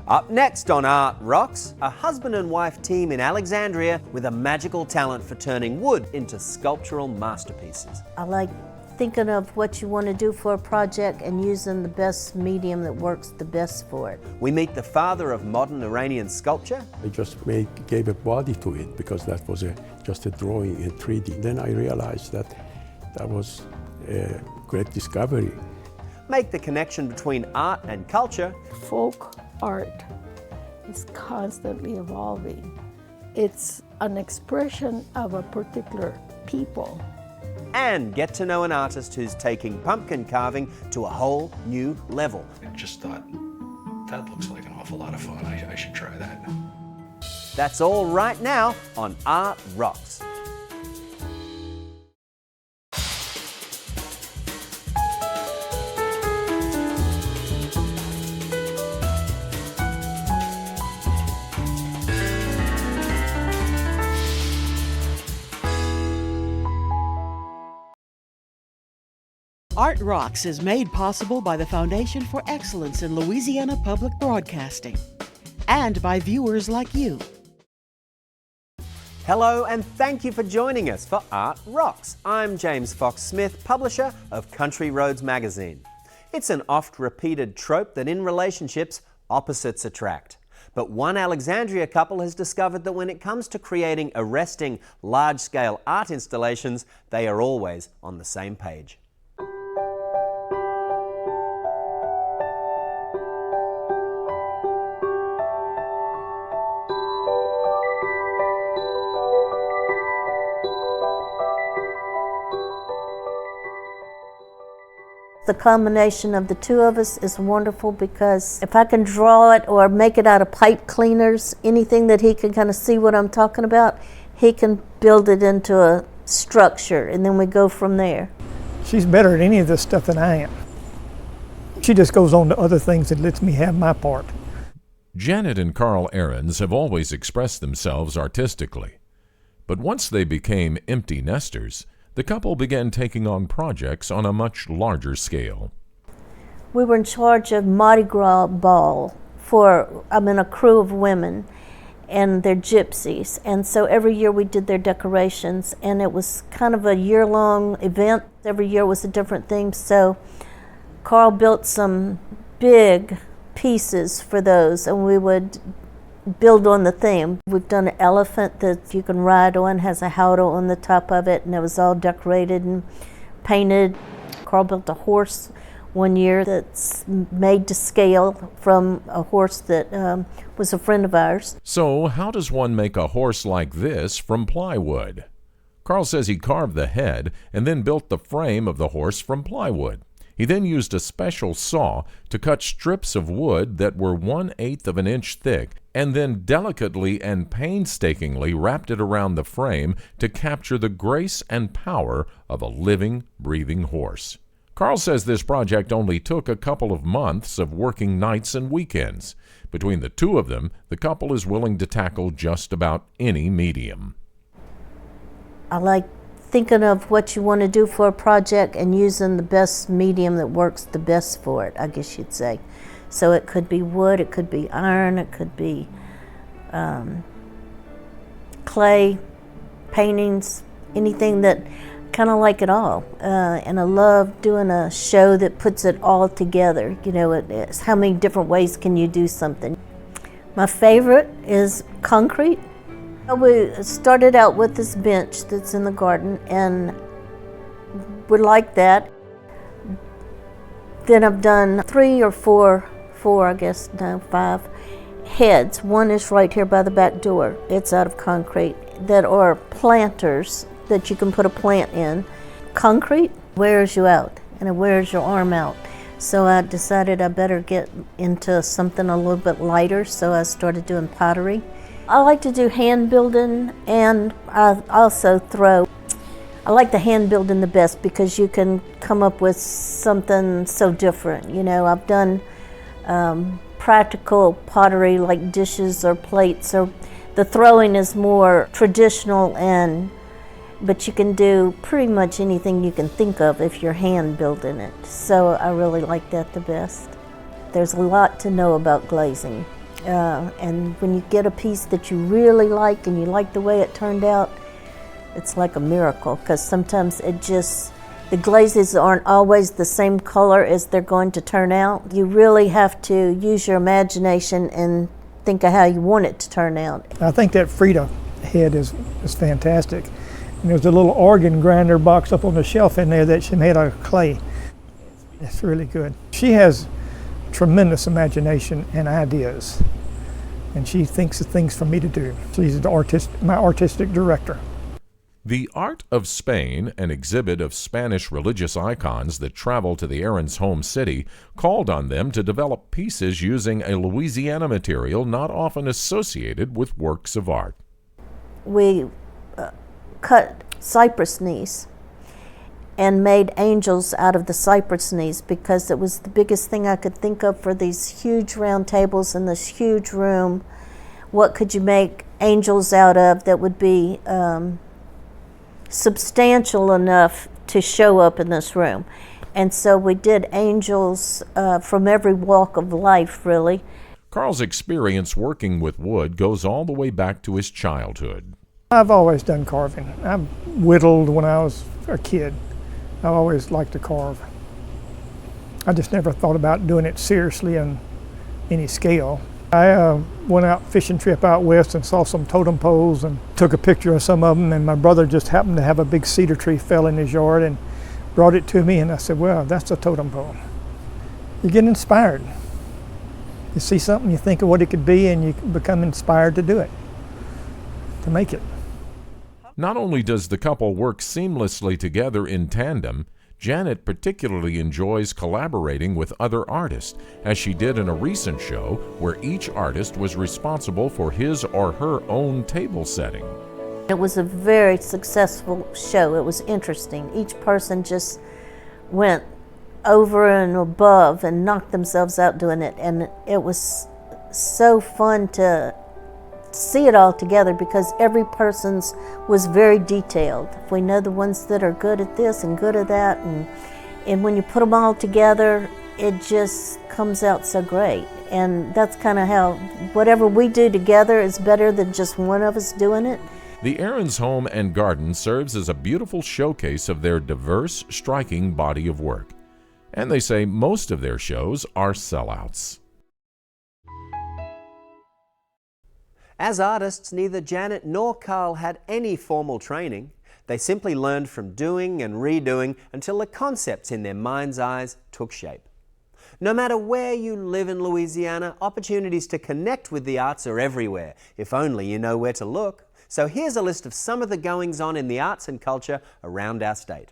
Up next on Art Rocks, a husband and wife team in Alexandria with a magical talent for turning wood into sculptural masterpieces. I like thinking of what you want to do for a project and using the best medium that works the best for it. We meet the father of modern Iranian sculpture. I just gave a body to it because that was just a drawing in 3D. Then I realized that was a great discovery. Make the connection between art and culture. Folk art is constantly evolving. It's an expression of a particular people. And get to know an artist who's taking pumpkin carving to a whole new level. I just thought, that looks like an awful lot of fun. I should try that. That's all right now on Art Rocks. Art Rocks is made possible by the Foundation for Excellence in Louisiana Public Broadcasting and by viewers like you. Hello and thank you for joining us for Art Rocks. I'm James Fox Smith, publisher of Country Roads magazine. It's an oft-repeated trope that in relationships, opposites attract. But one Alexandria couple has discovered that when it comes to creating arresting, large-scale art installations, they are always on the same page. The combination of the two of us is wonderful because if I can draw it or make it out of pipe cleaners, anything that he can kind of see what I'm talking about, he can build it into a structure and then we go from there. She's better at any of this stuff than I am. She just goes on to other things and lets me have my part. Janet and Carl Ahrens have always expressed themselves artistically. But once they became empty nesters, the couple began taking on projects on a much larger scale. We were in charge of Mardi Gras ball for, a crew of women, and they're gypsies. And so every year we did their decorations, and it was kind of a year-long event. Every year was a different theme. So Carl built some big pieces for those, and we would build on the theme. We've done an elephant that you can ride on, has a howdah on the top of it, and it was all decorated and painted. Carl built a horse one year that's made to scale from a horse that was a friend of ours. So how does one make a horse like this from plywood? Carl says he carved the head and then built the frame of the horse from plywood. He then used a special saw to cut strips of wood that were 1/8 of an inch thick and then delicately and painstakingly wrapped it around the frame to capture the grace and power of a living, breathing horse. Carl says this project only took a couple of months of working nights and weekends. Between the two of them, the couple is willing to tackle just about any medium. I like thinking of what you want to do for a project and using the best medium that works the best for it, I guess you'd say. So it could be wood, it could be iron, it could be clay, paintings, anything that kind of like it all. And I love doing a show that puts it all together. You know, it's how many different ways can you do something. My favorite is concrete. We started out with this bench that's in the garden, and we like that. Then I've done 3 or 4, I guess, no, 5 heads. One is right here by the back door. It's out of concrete, that are planters that you can put a plant in. Concrete wears you out, and it wears your arm out. So I decided I better get into something a little bit lighter, so I started doing pottery. I like to do hand building, and I also throw. I like the hand building the best because you can come up with something so different. You know, I've done practical pottery like dishes or plates, or the throwing is more traditional, but you can do pretty much anything you can think of if you're hand building it. So I really like that the best. There's a lot to know about glazing. And when you get a piece that you really like and you like the way it turned out, it's like a miracle, because sometimes the glazes aren't always the same color as they're going to turn out. You really have to use your imagination and think of how you want it to turn out. I think that Frida head is fantastic. And there's a little organ grinder box up on the shelf in there that she made out of clay. It's really good. She has tremendous imagination and ideas, and she thinks of things for me to do. She's my artistic director. The Art of Spain, an exhibit of Spanish religious icons that travel to the Ahrens' home city, called on them to develop pieces using a Louisiana material not often associated with works of art. We cut cypress knees and made angels out of the cypress knees, because it was the biggest thing I could think of for these huge round tables in this huge room. What could you make angels out of that would be substantial enough to show up in this room? And so we did angels from every walk of life, really. Carl's experience working with wood goes all the way back to his childhood. I've always done carving. I whittled when I was a kid. I always liked to carve. I just never thought about doing it seriously on any scale. I went out fishing trip out west and saw some totem poles and took a picture of some of them, and my brother just happened to have a big cedar tree fell in his yard and brought it to me, and I said, well, that's a totem pole. You get inspired. You see something, you think of what it could be, and you become inspired to do it, to make it. Not only does the couple work seamlessly together in tandem, Janet particularly enjoys collaborating with other artists, as she did in a recent show where each artist was responsible for his or her own table setting. It was a very successful show. It was interesting. Each person just went over and above and knocked themselves out doing it, and it was so fun to see it all together, because every person's was very detailed. We know the ones that are good at this and good at that, and when you put them all together, it just comes out so great. And that's kind of how whatever we do together is better than just one of us doing it. The Ahrens home and garden serves as a beautiful showcase of their diverse, striking body of work. And they say most of their shows are sellouts. As artists, neither Janet nor Carl had any formal training. They simply learned from doing and redoing until the concepts in their mind's eyes took shape. No matter where you live in Louisiana, opportunities to connect with the arts are everywhere, if only you know where to look. So here's a list of some of the goings-on in the arts and culture around our state.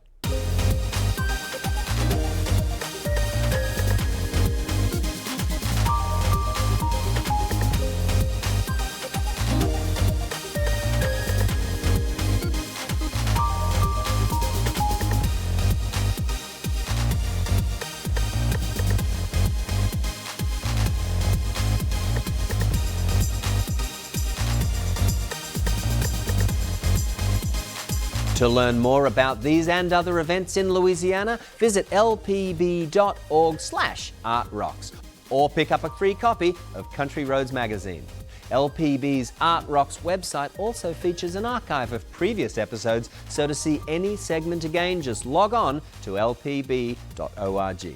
To learn more about these and other events in Louisiana, visit lpb.org/artrocks or pick up a free copy of Country Roads magazine. LPB's Art Rocks website also features an archive of previous episodes, so to see any segment again, just log on to lpb.org.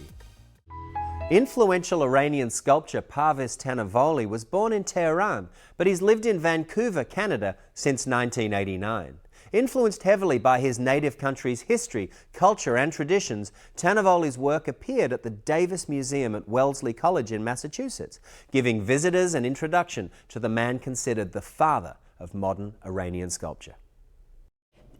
Influential Iranian sculptor Parviz Tanavoli was born in Tehran, but he's lived in Vancouver, Canada since 1989. Influenced heavily by his native country's history, culture and traditions, Tanavoli's work appeared at the Davis Museum at Wellesley College in Massachusetts, giving visitors an introduction to the man considered the father of modern Iranian sculpture.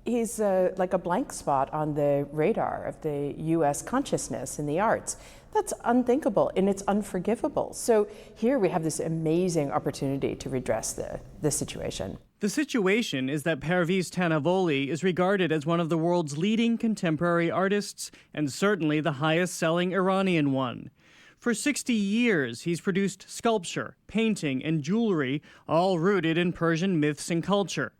He's like a blank spot on the radar of the U.S. consciousness in the arts. That's unthinkable and it's unforgivable. So here we have this amazing opportunity to redress the situation. The situation is that Parviz Tanavoli is regarded as one of the world's leading contemporary artists and certainly the highest-selling Iranian one. For 60 years, he's produced sculpture, painting, and jewelry, all rooted in Persian myths and culture.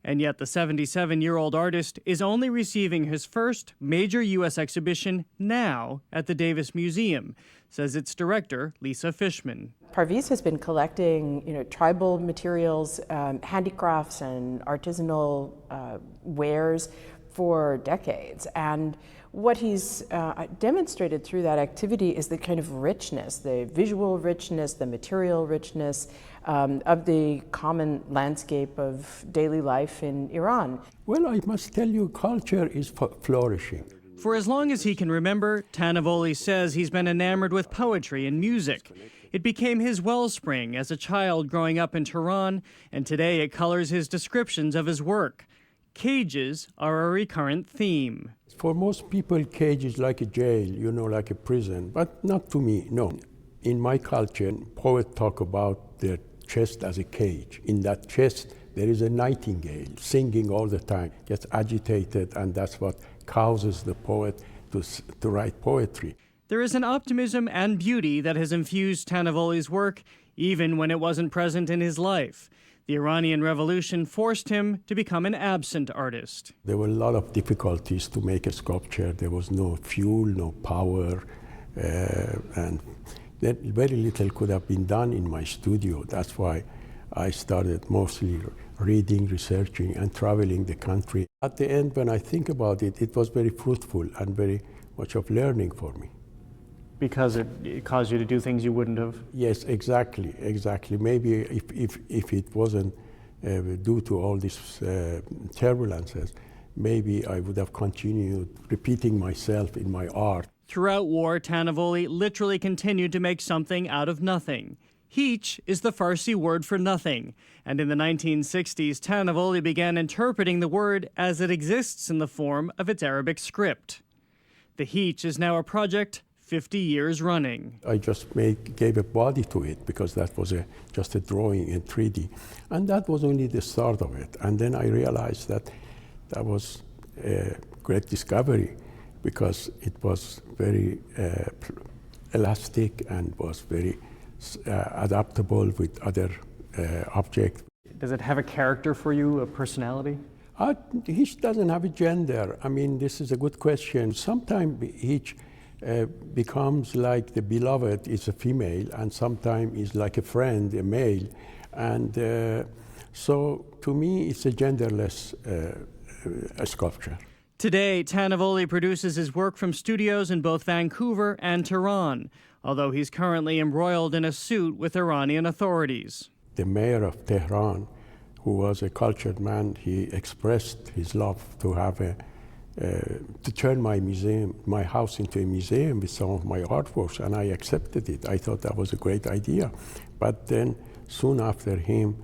And yet the 77-year-old artist is only receiving his first major U.S. exhibition now at the Davis Museum, says its director, Lisa Fishman. Parviz has been collecting, tribal materials, handicrafts, and artisanal wares for decades. And what he's demonstrated through that activity is the kind of richness, the visual richness, the material richness of the common landscape of daily life in Iran. Well, I must tell you, culture is flourishing. For as long as he can remember, Tanavoli says he's been enamored with poetry and music. It became his wellspring as a child growing up in Tehran, and today it colors his descriptions of his work. Cages are a recurrent theme. For most people, cage is like a jail, like a prison, but not to me, no. In my culture, poets talk about their chest as a cage. In that chest, there is a nightingale singing all the time, gets agitated, and that's what causes the poet to write poetry. There is an optimism and beauty that has infused Tanavoli's work, even when it wasn't present in his life. The Iranian Revolution forced him to become an absent artist. There were a lot of difficulties to make a sculpture. There was no fuel, no power, and very little could have been done in my studio. That's why I started mostly reading, researching, and traveling the country. At the end, when I think about it, it was very fruitful and very much of learning for me. Because it caused you to do things you wouldn't have? Yes, exactly. Maybe if it wasn't due to all these turbulences, maybe I would have continued repeating myself in my art. Throughout war, Tanavoli literally continued to make something out of nothing. Heech is the Farsi word for nothing, and in the 1960s, Tanavoli began interpreting the word as it exists in the form of its Arabic script. The Heech is now a project 50 years running. I just gave a body to it because that was just a drawing in 3D. And that was only the start of it. And then I realized that was a great discovery because it was very elastic and was very adaptable with other objects. Does it have a character for you, a personality? Each doesn't have a gender. I mean, this is a good question. Sometimes each becomes like the beloved is a female, and sometimes is like a friend, a male. And so to me, it's a genderless sculpture. Today, Tanavoli produces his work from studios in both Vancouver and Tehran, although he's currently embroiled in a suit with Iranian authorities. The mayor of Tehran, who was a cultured man, he expressed his love to have to turn my house into a museum with some of my artworks, and I accepted it. I thought that was a great idea. But then, soon after him,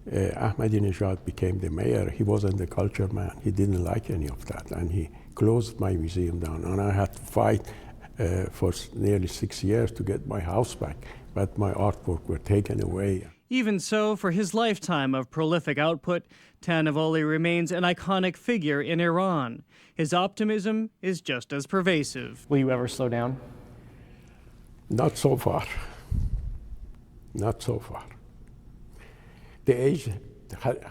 Ahmadinejad became the mayor. He wasn't a culture man. He didn't like any of that, and he closed my museum down. And I had to fight for nearly 6 years to get my house back, but my artwork were taken away. Even so, for his lifetime of prolific output, Tanavoli remains an iconic figure in Iran. His optimism is just as pervasive. Will you ever slow down? Not so far. Not so far. The age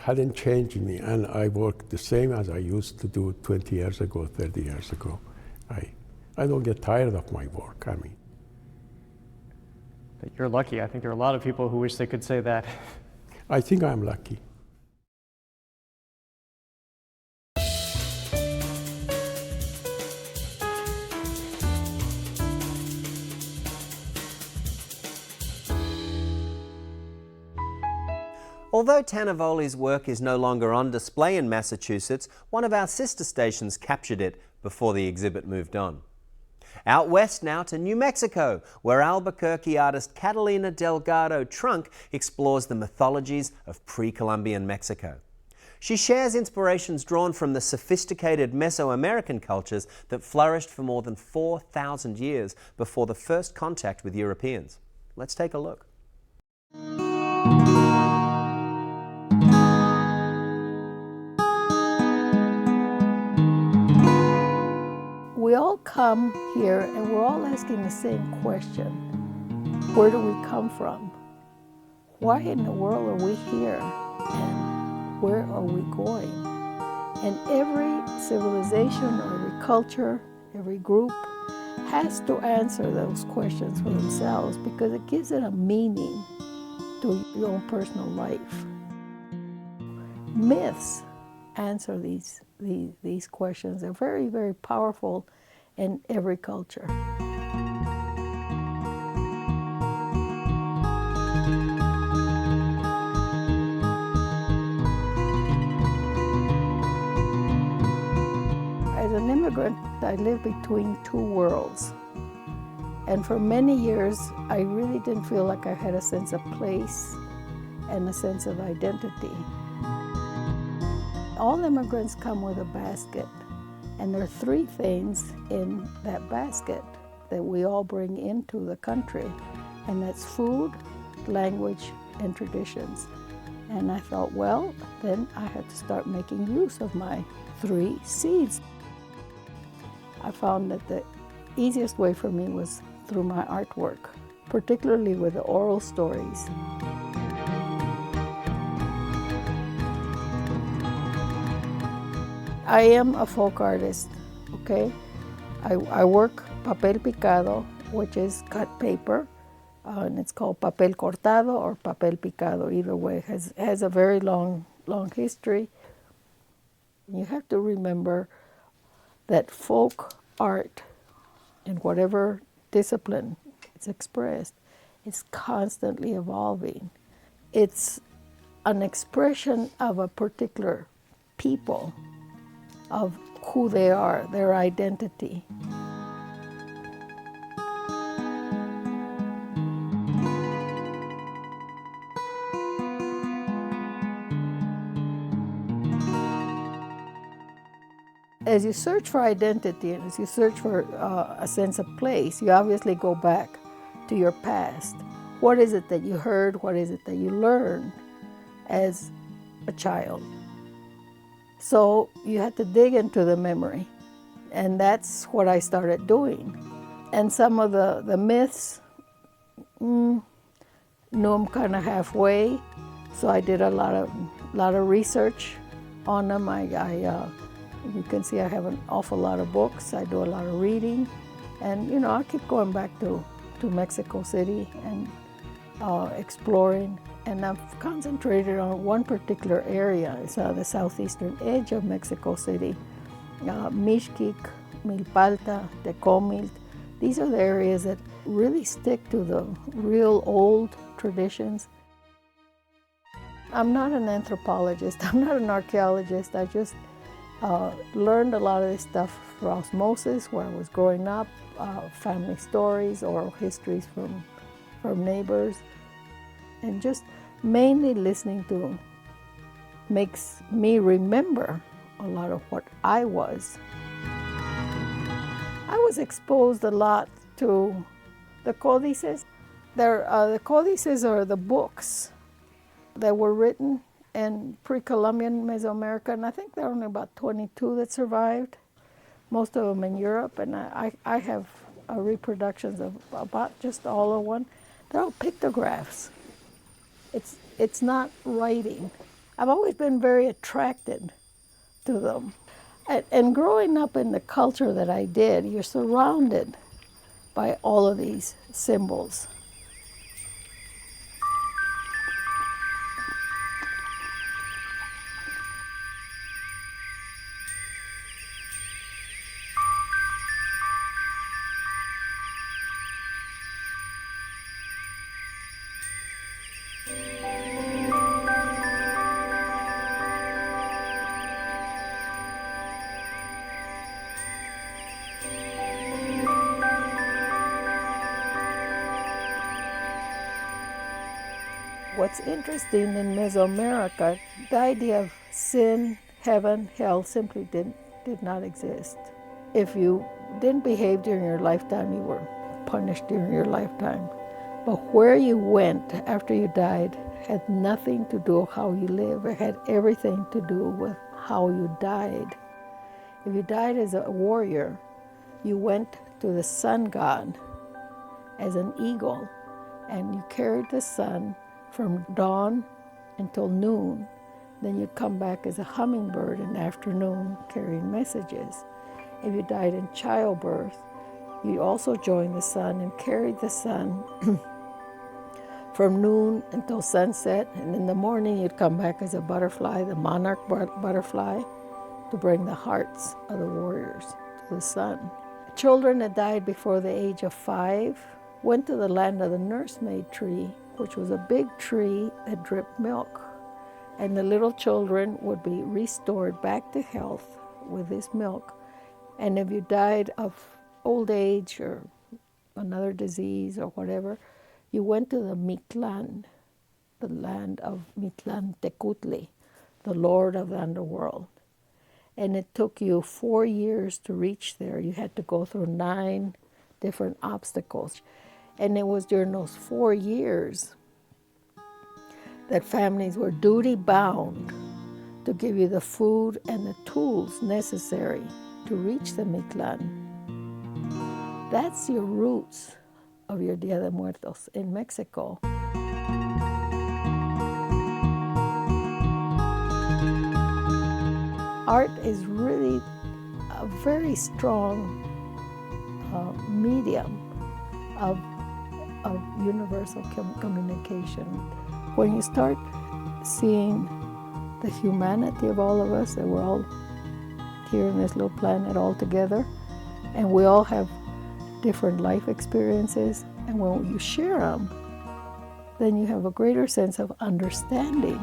hadn't changed me, and I work the same as I used to do 20 years ago, 30 years ago. I don't get tired of my work, I mean. You're lucky. I think there are a lot of people who wish they could say that. I think I'm lucky. Although Tanavoli's work is no longer on display in Massachusetts, one of our sister stations captured it before the exhibit moved on. Out west now to New Mexico, where Albuquerque artist Catalina Delgado-Trunk explores the mythologies of pre-Columbian Mexico. She shares inspirations drawn from the sophisticated Mesoamerican cultures that flourished for more than 4,000 years before the first contact with Europeans. Let's take a look. We all come here and we're all asking the same question. Where do we come from? Why in the world are we here? And where are we going? And every civilization or every culture, every group has to answer those questions for themselves because it gives it a meaning to your own personal life. Myths answer these questions. They're very, very powerful in every culture. As an immigrant, I lived between two worlds. And for many years, I really didn't feel like I had a sense of place and a sense of identity. All immigrants come with a basket, and there are three things in that basket that we all bring into the country, and that's food, language, and traditions. And I thought, well, then I had to start making use of my 3 C's. I found that the easiest way for me was through my artwork, particularly with the oral stories. I am a folk artist, okay? I work papel picado, which is cut paper, and it's called papel cortado or papel picado. Either way, it has a very long history. You have to remember that folk art, in whatever discipline it's expressed, is constantly evolving. It's an expression of a particular people, of who they are, their identity. As you search for identity and as you search for a sense of place, you obviously go back to your past. What is it that you heard? What is it that you learned as a child? So you had to dig into the memory, and that's what I started doing. And some of the myths, knew them kind of halfway, so I did a lot of research on them. You can see I have an awful lot of books. I do a lot of reading, and I keep going back to Mexico City and exploring. And I've concentrated on one particular area. It's the southeastern edge of Mexico City. Mixquic, Milpalta, Tecomilt. These are the areas that really stick to the real old traditions. I'm not an anthropologist. I'm not an archaeologist. I just learned a lot of this stuff through osmosis where I was growing up, family stories, oral histories from neighbors, and just mainly listening to makes me remember a lot of what I was. I was exposed a lot to the códices. The códices are the books that were written in pre-Columbian Mesoamerica, and I think there are only about 22 that survived, most of them in Europe, and I have reproductions of about just all of one. They're all pictographs. It's not writing. I've always been very attracted to them. And growing up in the culture that I did, you're surrounded by all of these symbols. What's interesting in Mesoamerica, the idea of sin, heaven, hell simply did not exist. If you didn't behave during your lifetime, you were punished during your lifetime. But where you went after you died had nothing to do with how you live. It had everything to do with how you died. If you died as a warrior, you went to the sun god as an eagle, and you carried the sun from dawn until noon. then you'd come back as a hummingbird in the afternoon carrying messages. If you died in childbirth, you also joined the sun and carried the sun from noon until sunset, and in the morning you'd come back as a butterfly, the monarch butterfly, to bring the hearts of the warriors to the sun. Children that died before the age of 5 went to the land of the nursemaid tree, which was a big tree that dripped milk. And the little children would be restored back to health with this milk. And if you died of old age or another disease or whatever, you went to the Mictlan, the land of Mictlan Tecutli, the lord of the underworld. And it took you 4 years to reach there. You had to go through 9 different obstacles. And it was during those 4 years that families were duty bound to give you the food and the tools necessary to reach the Mictlan. That's your roots of your Dia de Muertos in Mexico. Art is really a very strong medium of universal communication. When you start seeing the humanity of all of us, that we're all here in this little planet all together, and we all have different life experiences, and when you share them, then you have a greater sense of understanding.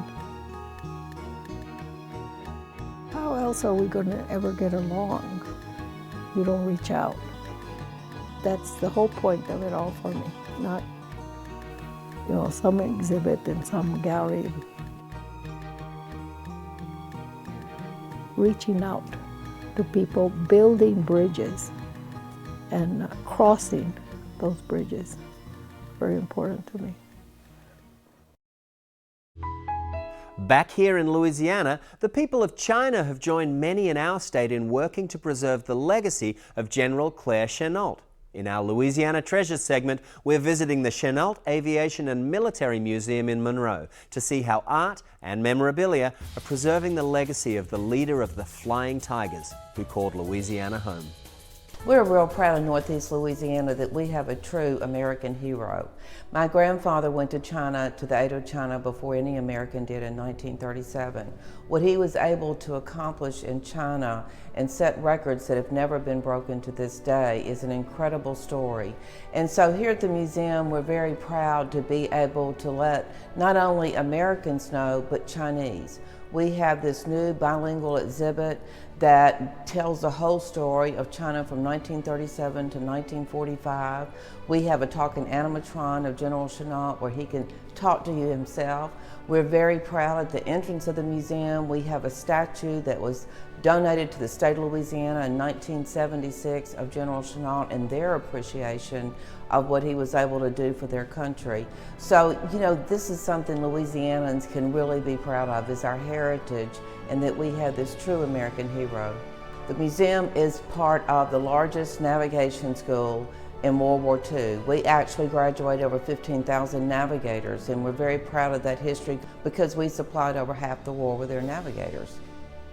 How else are we going to ever get along? You don't reach out. That's the whole point of it all for me, not, some exhibit in some gallery. Reaching out to people, building bridges, and crossing those bridges. Very important to me. Back here in Louisiana, the people of China have joined many in our state in working to preserve the legacy of General Claire Chennault. In our Louisiana Treasures segment, we're visiting the Chennault Aviation and Military Museum in Monroe to see how art and memorabilia are preserving the legacy of the leader of the Flying Tigers, who called Louisiana home. We're real proud in Northeast Louisiana that we have a true American hero. My grandfather went to China, to the Aid of China, before any American did in 1937. What he was able to accomplish in China and set records that have never been broken to this day is an incredible story. And so here at the museum, we're very proud to be able to let not only Americans know, but Chinese. We have this new bilingual exhibit that tells the whole story of China from 1937 to 1945. We have a talking animatron of General Chennault where he can talk to you himself. We're very proud at the entrance of the museum. We have a statue that was donated to the state of Louisiana in 1976 of General Chennault and their appreciation of what he was able to do for their country. So, this is something Louisianans can really be proud of, is our heritage and that we have this true American hero. The museum is part of the largest navigation school in World War II. We actually graduated over 15,000 navigators, and we're very proud of that history because we supplied over half the war with their navigators.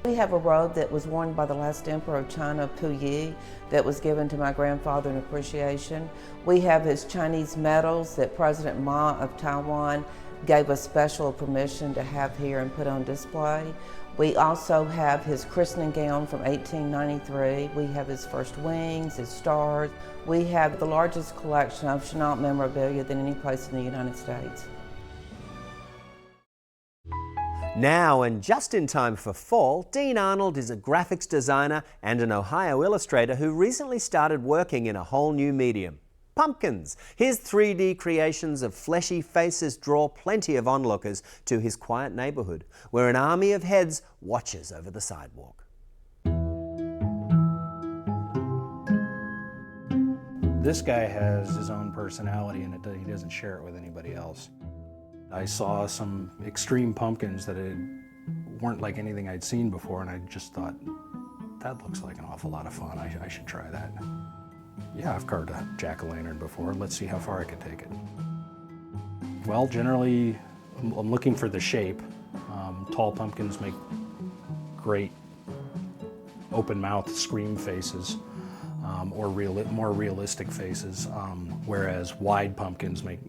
We have a robe that was worn by the last emperor of China, Puyi, that was given to my grandfather in appreciation. We have his Chinese medals that President Ma of Taiwan gave us special permission to have here and put on display. We also have his christening gown from 1893. We have his first wings, his stars. We have the largest collection of Chennault memorabilia than any place in the United States. Now, and just in time for fall, Deane Arnold is a graphics designer and an Ohio illustrator who recently started working in a whole new medium. Pumpkins. His 3D creations of fleshy faces draw plenty of onlookers to his quiet neighborhood, where an army of heads watches over the sidewalk. This guy has his own personality and he doesn't share it with anybody else. I saw some extreme pumpkins that weren't like anything I'd seen before, and I just thought, that looks like an awful lot of fun. I should try that. Yeah, I've carved a jack-o'-lantern before. Let's see how far I can take it. Well, generally, I'm looking for the shape. Tall pumpkins make great open mouth scream faces, or more realistic faces, whereas wide pumpkins make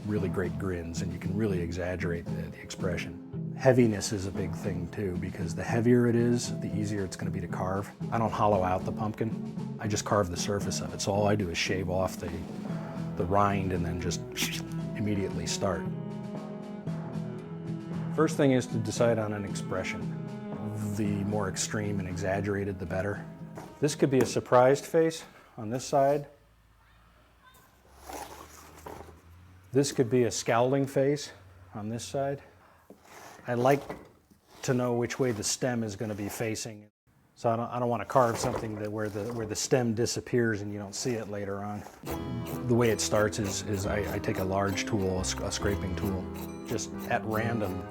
really great grins, and you can really exaggerate the expression. Heaviness is a big thing too, because the heavier it is, the easier it's going to be to carve. I don't hollow out the pumpkin, I just carve the surface of it. So all I do is shave off the rind and then just immediately start. First thing is to decide on an expression. The more extreme and exaggerated, the better. This could be a surprised face on this side. This could be a scowling face on this side. I like to know which way the stem is going to be facing. So I don't want to carve something where the stem disappears and you don't see it later on. The way it starts is I take a large tool, a scraping tool, just at random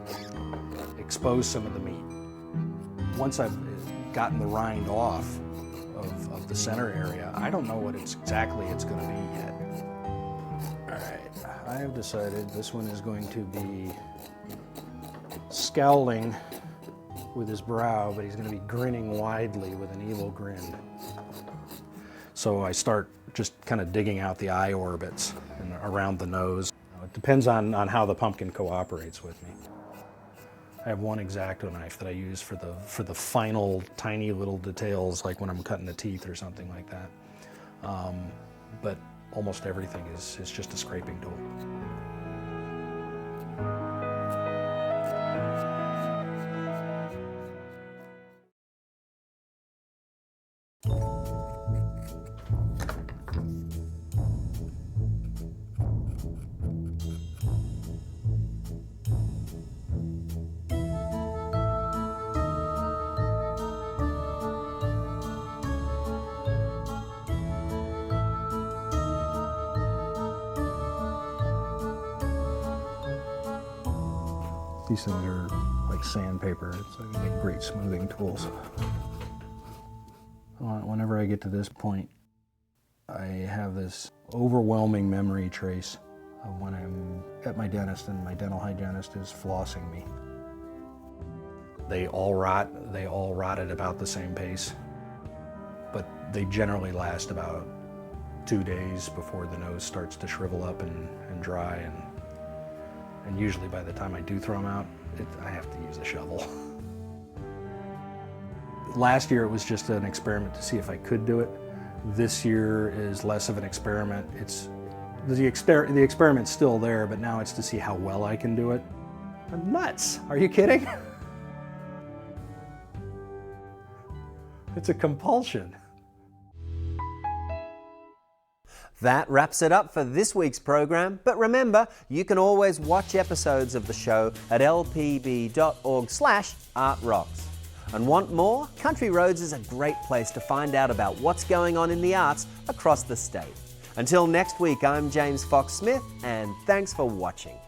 expose some of the meat. Once I've gotten the rind off of the center area, I don't know what exactly it's going to be yet. All right, I have decided this one is going to be scowling with his brow, but he's going to be grinning widely with an evil grin. So I start just kind of digging out the eye orbits and around the nose. It depends on how the pumpkin cooperates with me. I have one X-Acto knife that I use for the final tiny little details, like when I'm cutting the teeth or something like that. But almost everything is just a scraping tool. These things are like sandpaper. It's like great smoothing tools. Whenever I get to this point, I have this overwhelming memory trace of when I'm at my dentist and my dental hygienist is flossing me. They all rot. They all rot at about the same pace, but they generally last about 2 days before the nose starts to shrivel up and dry, and usually by the time I do throw them out, I have to use a shovel. Last year it was just an experiment to see if I could do it. This year is less of an experiment. The experiment's still there, but now it's to see how well I can do it. I'm nuts, are you kidding? It's a compulsion. That wraps it up for this week's program, but remember, you can always watch episodes of the show at lpb.org/artrocks. And want more? Country Roads is a great place to find out about what's going on in the arts across the state. Until next week, I'm James Fox Smith, and thanks for watching.